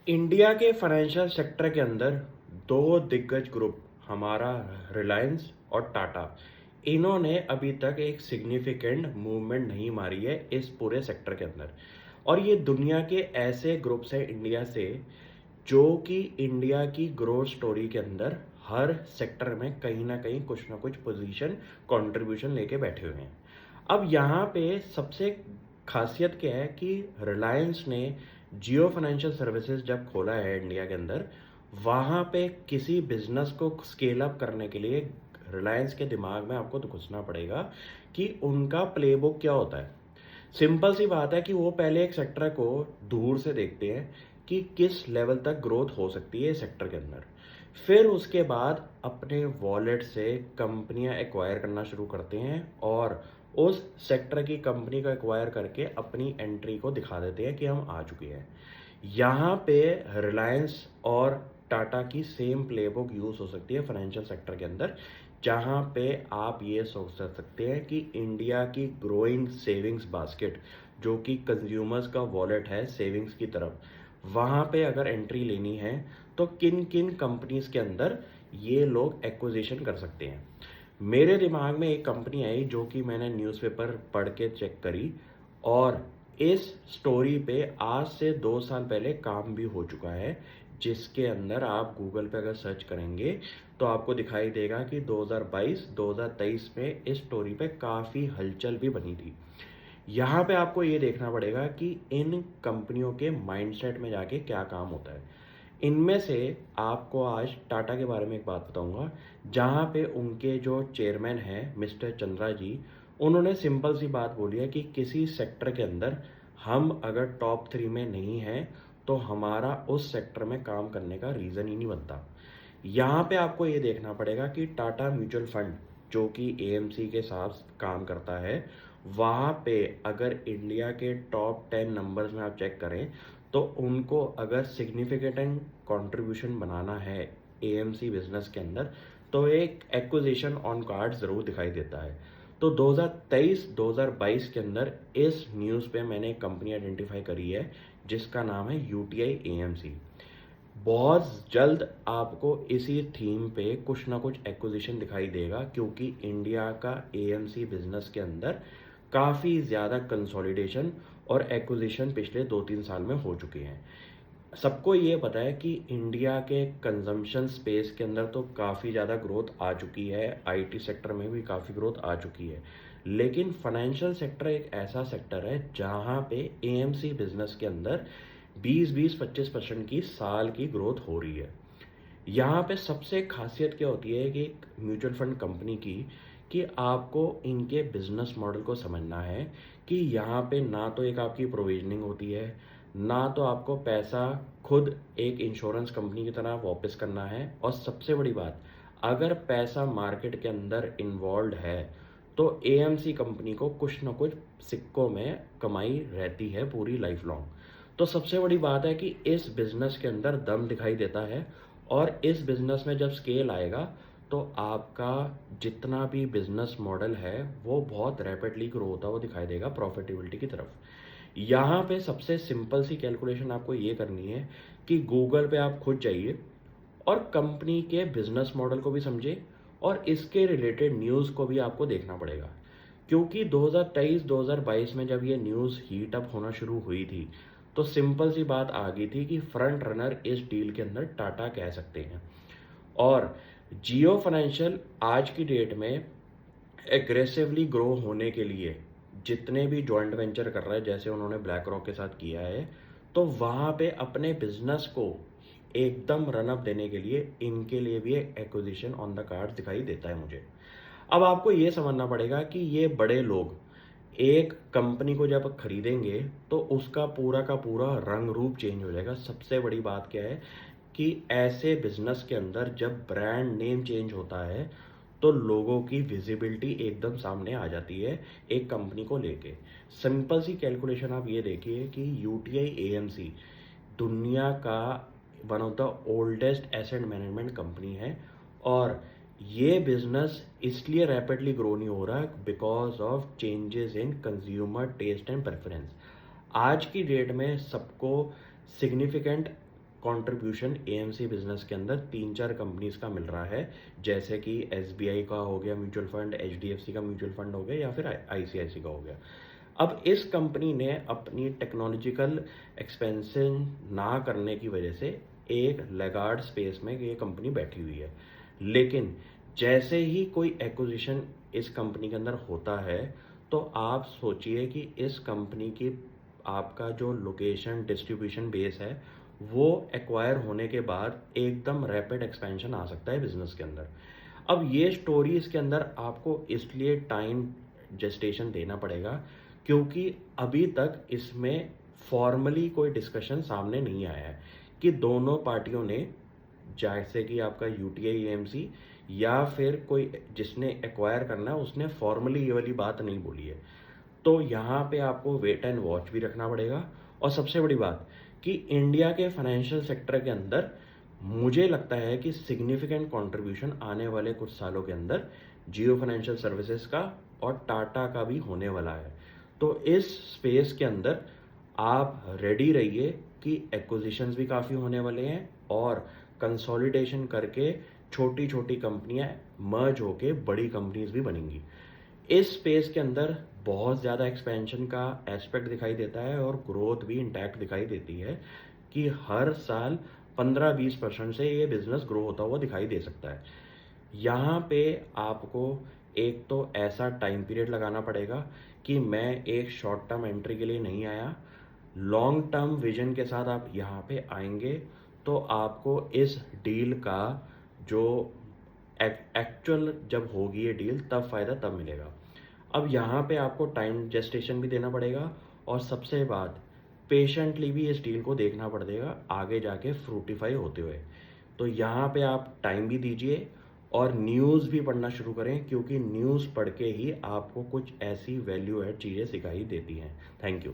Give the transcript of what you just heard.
India के financial sector के अंदर दो दिग्गज ग्रुप हमारा रिलायंस और टाटा, इन्होंने अभी तक एक सिग्निफिकेंट मूवमेंट नहीं मारी है इस पूरे सेक्टर के अंदर। और ये दुनिया के ऐसे ग्रुप्स हैं इंडिया से जो कि इंडिया की ग्रोथ स्टोरी के अंदर हर सेक्टर में कहीं ना कुछ पोजीशन कंट्रीब्यूशन लेके बैठे हुए हैं। अब यहाँ पे सबसे खासियत क्या है कि रिलायंस ने जियो फाइनेंशियल सर्विसेज जब खोला है इंडिया के अंदर, वहाँ पे किसी बिजनेस को स्केल अप करने के लिए रिलायंस के दिमाग में आपको तो घुसना पड़ेगा कि उनका प्लेबुक क्या होता है। सिंपल सी बात है कि वो पहले एक सेक्टर को दूर से देखते हैं कि किस लेवल तक ग्रोथ हो सकती है इस सेक्टर के अंदर। फिर उसके बाद अपने वॉलेट से कंपनियां एक्वायर करना शुरू करते हैं और उस सेक्टर की कंपनी को एक्वायर करके अपनी एंट्री को दिखा देते हैं कि हम आ चुके हैं। यहाँ पे रिलायंस और टाटा की सेम प्लेबुक यूज हो सकती है फाइनेंशियल सेक्टर के अंदर, जहाँ पे आप ये सोच सकते हैं कि इंडिया की ग्रोइंग सेविंग्स बास्केट, जो कि कंज्यूमर्स का वॉलेट है सेविंग्स की तरफ, वहाँ पे अगर एंट्री लेनी है तो किन किन कंपनीज के अंदर ये लोग एक्विजिशन कर सकते हैं। मेरे दिमाग में एक कंपनी आई जो कि मैंने न्यूज़पेपर पढ़ के चेक करी, और इस स्टोरी पे आज से 2 साल पहले काम भी हो चुका है, जिसके अंदर आप गूगल पे अगर सर्च करेंगे तो आपको दिखाई देगा कि 2022-2023 में इस स्टोरी पे काफ़ी हलचल भी बनी थी। यहाँ पे आपको ये देखना पड़ेगा कि इन कंपनियों के माइंडसेट में जाके क्या काम होता है। इनमें से आपको आज टाटा के बारे में एक बात बताऊंगा, जहाँ पे उनके जो चेयरमैन हैं मिस्टर चंद्रा जी, उन्होंने सिंपल सी बात बोली है कि किसी सेक्टर के अंदर हम अगर टॉप 3 में नहीं हैं तो हमारा उस सेक्टर में काम करने का रीज़न ही नहीं बनता। यहाँ पे आपको ये देखना पड़ेगा कि टाटा म्यूचुअल फंड, जो कि एएमसी के साथ काम करता है, वहाँ पे अगर इंडिया के टॉप 10 नंबर्स में आप चेक करें तो उनको अगर सिग्निफिकेंट कंट्रीब्यूशन बनाना है एएमसी बिजनेस के अंदर, तो एक एक्विजिशन ऑन कार्ड ज़रूर दिखाई देता है। तो 2023-2022 के अंदर इस न्यूज़ पे मैंने एक कंपनी आइडेंटिफाई करी है जिसका नाम है यूटीआई एएमसी। बहुत जल्द आपको इसी थीम पे कुछ ना कुछ एक्विजिशन दिखाई देगा, क्योंकि इंडिया का एएमसी बिजनेस के अंदर काफ़ी ज़्यादा कंसोलिडेशन और एक्विजिशन पिछले 2-3 साल में हो चुके हैं। सबको ये पता है कि इंडिया के कंजम्पशन स्पेस के अंदर तो काफ़ी ज़्यादा ग्रोथ आ चुकी है, आईटी सेक्टर में भी काफ़ी ग्रोथ आ चुकी है, लेकिन फाइनेंशियल सेक्टर एक ऐसा सेक्टर है जहाँ पे एएमसी बिजनेस के अंदर 20-25% की साल की ग्रोथ हो रही है। यहाँ पे सबसे खासियत क्या होती है कि एक म्यूचुअल फंड कंपनी की, कि आपको इनके बिजनेस मॉडल को समझना है कि यहाँ पे ना तो एक आपकी प्रोविजनिंग होती है, ना तो आपको पैसा खुद एक इंश्योरेंस कंपनी की तरह वापस करना है, और सबसे बड़ी बात, अगर पैसा मार्केट के अंदर इन्वॉल्व है तो एएमसी कंपनी को कुछ ना कुछ सिक्कों में कमाई रहती है पूरी लाइफ लॉन्ग। तो सबसे बड़ी बात है कि इस बिजनेस के अंदर दम दिखाई देता है, और इस बिजनेस में जब स्केल आएगा तो आपका जितना भी बिजनेस मॉडल है वो बहुत रैपिडली ग्रो होता हुआ दिखाई देगा प्रॉफिटेबिलिटी की तरफ। यहाँ पे सबसे सिंपल सी कैलकुलेशन आपको ये करनी है कि गूगल पे आप खुद जाइए और कंपनी के बिजनेस मॉडल को भी समझे, और इसके रिलेटेड न्यूज़ को भी आपको देखना पड़ेगा। क्योंकि 2023-2022 में जब ये न्यूज़ हीट अप होना शुरू हुई थी तो सिंपल सी बात आ गई थी कि फ्रंट रनर इस डील के अंदर टाटा कह सकते हैं। और जियो फाइनेंशियल आज की डेट में एग्रेसिवली ग्रो होने के लिए जितने भी जॉइंट वेंचर कर रहा है, जैसे उन्होंने ब्लैक रॉक के साथ किया है, तो वहाँ पे अपने बिजनेस को एकदम रनअप देने के लिए इनके लिए भी एक एक्विजिशन ऑन द कार्ड दिखाई देता है मुझे। अब आपको ये समझना पड़ेगा कि ये बड़े लोग एक कंपनी को जब खरीदेंगे तो उसका पूरा का पूरा रंग रूप चेंज हो जाएगा। सबसे बड़ी बात क्या है कि ऐसे बिजनेस के अंदर जब ब्रांड नेम चेंज होता है तो लोगों की विजिबिलिटी एकदम सामने आ जाती है एक कंपनी को लेके। सिंपल सी कैलकुलेशन आप ये देखिए कि यूटीआई एएमसी दुनिया का one of the oldest asset management company है, और ये बिजनेस इसलिए रैपिडली ग्रो नहीं हो रहा because of changes in consumer taste and preference. आज की डेट में सबको सिग्निफिकेंट कंट्रीब्यूशन एएमसी बिजनेस के अंदर 3-4 कंपनीज का मिल रहा है, जैसे कि एसबीआई का हो गया म्यूचुअल फंड, एचडीएफसी का म्यूचुअल फंड हो गया या फिर आईसीआईसी का हो गया। अब इस कंपनी ने अपनी टेक्नोलॉजिकल एक्सपेंशन ना करने की वजह से एक लैगार्ड स्पेस में ये कंपनी बैठी हुई है। लेकिन जैसे ही कोई एक्विजिशन इस कंपनी के अंदर होता है, तो आप सोचिए कि इस कंपनी की आपका जो लोकेशन डिस्ट्रीब्यूशन बेस है, वो एक्वायर होने के बाद एकदम रैपिड एक्सपेंशन आ सकता है बिजनेस के अंदर। अब ये स्टोरी इसके अंदर आपको इसलिए टाइम जेस्टेशन देना पड़ेगा, क्योंकि अभी तक इसमें फॉर्मली कोई डिस्कशन सामने नहीं आया है कि दोनों पार्टियों ने, जैसे कि आपका यूटीआई एएमसी या फिर कोई जिसने एक्वायर करना है, उसने फॉर्मली ये वाली बात नहीं बोली है। तो यहाँ पे आपको वेट एंड वॉच भी रखना पड़ेगा। और सबसे बड़ी बात कि इंडिया के फाइनेंशियल सेक्टर के अंदर मुझे लगता है कि सिग्निफिकेंट कंट्रीब्यूशन आने वाले कुछ सालों के अंदर जियो फाइनेंशियल सर्विसेज का और टाटा का भी होने वाला है। तो इस स्पेस के अंदर आप रेडी रहिए कि एक्विजिशंस भी काफ़ी होने वाले हैं और कंसोलिडेशन करके छोटी छोटी कंपनियां मर्ज होके बड़ी कंपनीज भी बनेंगी। इस स्पेस के अंदर बहुत ज़्यादा एक्सपेंशन का एस्पेक्ट दिखाई देता है और ग्रोथ भी इंटैक्ट दिखाई देती है कि हर साल 15-20% से ये बिजनेस ग्रो होता हुआ दिखाई दे सकता है। यहाँ पे आपको एक तो ऐसा टाइम पीरियड लगाना पड़ेगा कि मैं एक शॉर्ट टर्म एंट्री के लिए नहीं आया, लॉन्ग टर्म विजन के साथ आप यहाँ पे आएंगे तो आपको इस डील का जो एक्चुअल जब होगी ये डील तब फ़ायदा तब मिलेगा। अब यहाँ पे आपको टाइम जेस्टेशन भी देना पड़ेगा और सबसे बात पेशेंटली भी इस डील को देखना पड़ेगा आगे जाके फ्रूटिफाई होते हुए। तो यहाँ पे आप टाइम भी दीजिए और न्यूज़ भी पढ़ना शुरू करें, क्योंकि न्यूज़ पढ़ के ही आपको कुछ ऐसी वैल्यू ऐड चीज़ें सिखाई देती हैं। Thank you.